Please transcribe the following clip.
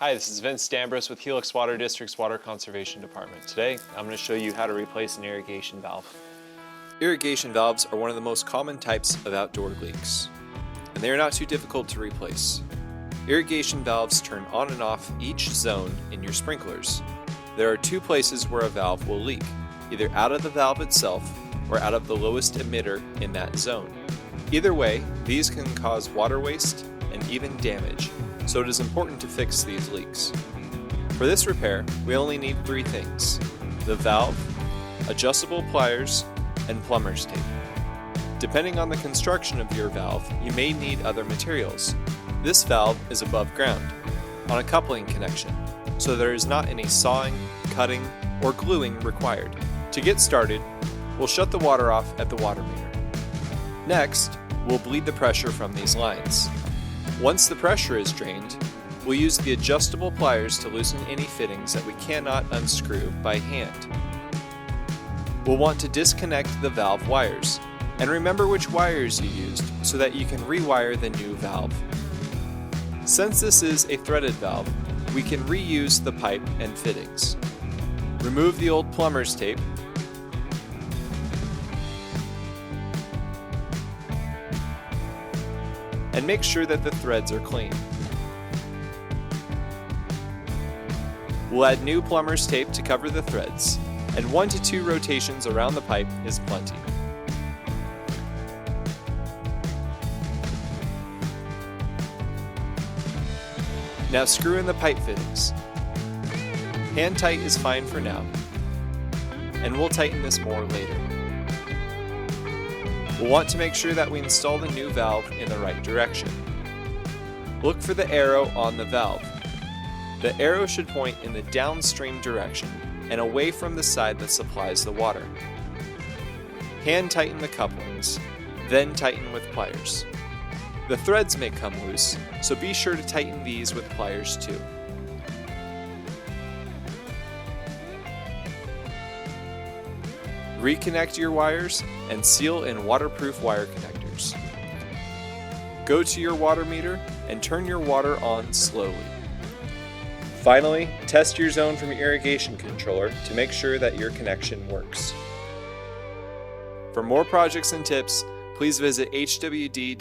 Hi, this is Vince Stambris with Helix Water District's Water Conservation Department. Today, I'm going to show you how to replace an irrigation valve. Irrigation valves are one of the most common types of outdoor leaks, and they are not too difficult to replace. Irrigation valves turn on and off each zone in your sprinklers. There are two places where a valve will leak, either out of the valve itself or out of the lowest emitter in that zone. Either way, these can cause water waste and even damage, so it is important to fix these leaks. For this repair, we only need three things: the valve, adjustable pliers, and plumber's tape. Depending on the construction of your valve, you may need other materials. This valve is above ground, on a coupling connection, so there is not any sawing, cutting, or gluing required. To get started, we'll shut the water off at the water meter. Next, we'll bleed the pressure from these lines. Once the pressure is drained, we'll use the adjustable pliers to loosen any fittings that we cannot unscrew by hand. We'll want to disconnect the valve wires, and remember which wires you used so that you can rewire the new valve. Since this is a threaded valve, we can reuse the pipe and fittings. Remove the old plumber's tape, and make sure that the threads are clean. We'll add new plumber's tape to cover the threads, and 1 to 2 rotations around the pipe is plenty. Now screw in the pipe fittings. Hand tight is fine for now, and we'll tighten this more later. We'll want to make sure that we install the new valve in the right direction. Look for the arrow on the valve. The arrow should point in the downstream direction and away from the side that supplies the water. Hand tighten the couplings, then tighten with pliers. The threads may come loose, so be sure to tighten these with pliers too. Reconnect your wires and seal in waterproof wire connectors. Go to your water meter and turn your water on slowly. Finally, test your zone from your irrigation controller to make sure that your connection works. For more projects and tips, please visit hwd.com/DIY.